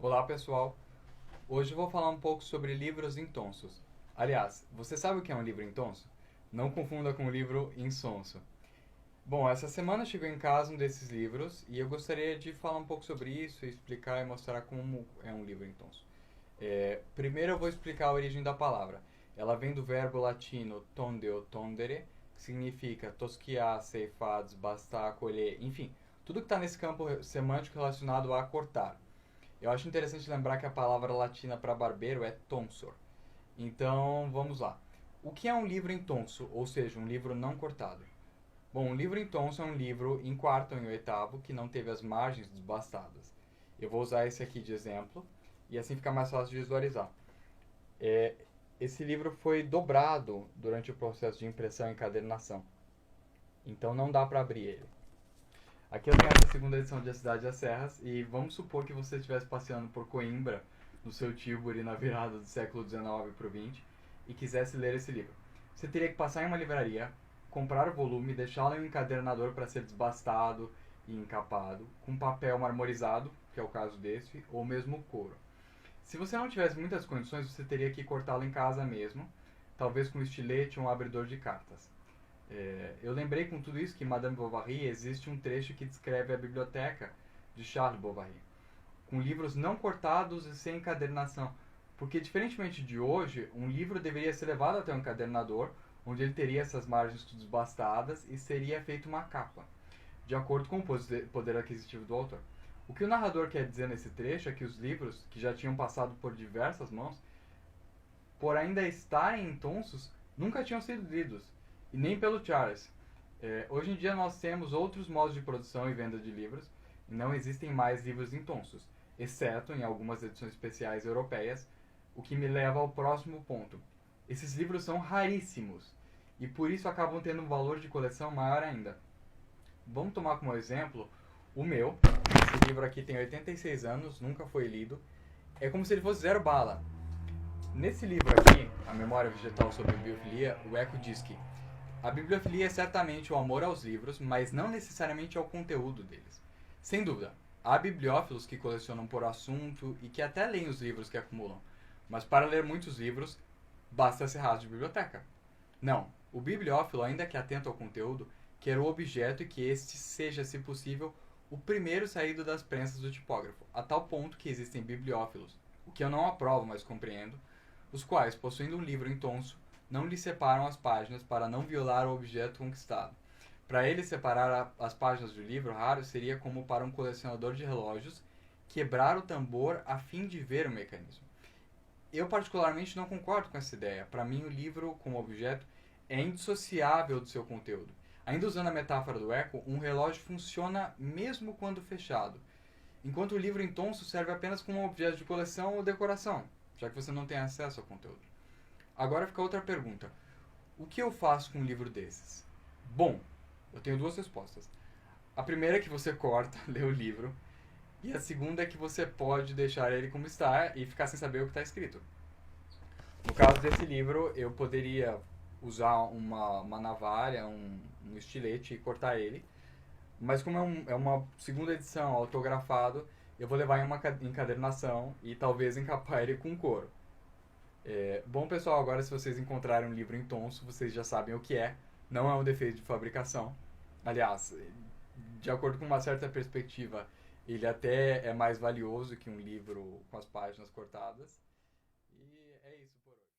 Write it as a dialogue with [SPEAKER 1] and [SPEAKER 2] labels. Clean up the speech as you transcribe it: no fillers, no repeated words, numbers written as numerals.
[SPEAKER 1] Olá pessoal, hoje eu vou falar um pouco sobre livros intonsos. Aliás, você sabe o que é um livro intonso? Não confunda com um livro insonso. Bom, essa semana chegou em casa um desses livros e eu gostaria de falar um pouco sobre isso, explicar e mostrar como é um livro intonso. Primeiro eu vou explicar a origem da palavra. Ela vem do verbo latino tondeo tondere, que significa tosquiar, ceifar, desbastar, colher, enfim, tudo que está nesse campo semântico relacionado a cortar. Eu acho interessante lembrar que a palavra latina para barbeiro é tonsor. Então, vamos lá. O que é um livro em tonso, ou seja, um livro não cortado? Bom, um livro em tonso é um livro em quarto ou em oitavo que não teve as margens desbastadas. Eu vou usar esse aqui de exemplo e assim fica mais fácil de visualizar. É, Esse livro foi dobrado durante o processo de impressão e encadernação, então não dá para abrir ele. Aqui eu tenho essa segunda edição de A Cidade das Serras e vamos supor que você estivesse passeando por Coimbra, no seu Tílburi, na virada do século XIX para o XX, e quisesse ler esse livro. Você teria que passar em uma livraria, comprar o volume, deixá-lo em um encadernador para ser desbastado e encapado, com papel marmorizado, que é o caso desse, ou mesmo couro. Se você não tivesse muitas condições, você teria que cortá-lo em casa mesmo, talvez com um estilete ou um abridor de cartas. Eu lembrei com tudo isso que em Madame Bovary existe um trecho que descreve a biblioteca de Charles Bovary, com livros não cortados e sem encadernação, porque diferentemente de hoje, um livro deveria ser levado até um encadernador, onde ele teria essas margens desbastadas e seria feita uma capa, de acordo com o poder aquisitivo do autor. O que o narrador quer dizer nesse trecho é que os livros, que já tinham passado por diversas mãos, por ainda estarem intonsos, nunca tinham sido lidos, e nem pelo Charles. Hoje em dia nós temos outros modos de produção e venda de livros, e não existem mais livros intonsos, exceto em algumas edições especiais europeias, o que me leva ao próximo ponto. Esses livros são raríssimos, e por isso acabam tendo um valor de coleção maior ainda. Vamos tomar como exemplo o meu. Esse livro aqui tem 86 anos, nunca foi lido. É como se ele fosse zero bala. Nesse livro aqui, A Memória Vegetal sobre Bibliofilia, o Eco diz que a bibliofilia é certamente o amor aos livros, mas não necessariamente ao conteúdo deles. Sem dúvida, há bibliófilos que colecionam por assunto e que até leem os livros que acumulam, mas para ler muitos livros, basta ser raso de biblioteca. Não, o bibliófilo, ainda que atento ao conteúdo, quer o objeto e que este seja, se possível, o primeiro saído das prensas do tipógrafo, a tal ponto que existem bibliófilos, o que eu não aprovo, mas compreendo, os quais, possuindo um livro em tonso, não lhe separam as páginas para não violar o objeto conquistado. Para ele, separar as páginas do livro raro seria como para um colecionador de relógios quebrar o tambor a fim de ver o mecanismo. Eu particularmente não concordo com essa ideia. Para mim, o livro, como objeto, é indissociável do seu conteúdo. Ainda usando a metáfora do eco, um relógio funciona mesmo quando fechado, enquanto o livro em tonso serve apenas como um objeto de coleção ou decoração, já que você não tem acesso ao conteúdo. Agora fica outra pergunta. O que eu faço com um livro desses? Bom, eu tenho duas respostas. A primeira é que você corta, lê o livro, e a segunda é que você pode deixar ele como está e ficar sem saber o que está escrito. No caso desse livro, eu poderia usar uma navalha, um estilete e cortar ele, mas como é uma segunda edição autografado, eu vou levar em uma encadernação e talvez encapar ele com couro. Bom, pessoal, agora se vocês encontrarem um livro em tonso, vocês já sabem o que é. Não é um defeito de fabricação. Aliás, de acordo com uma certa perspectiva, ele até é mais valioso que um livro com as páginas cortadas. E é isso por hoje.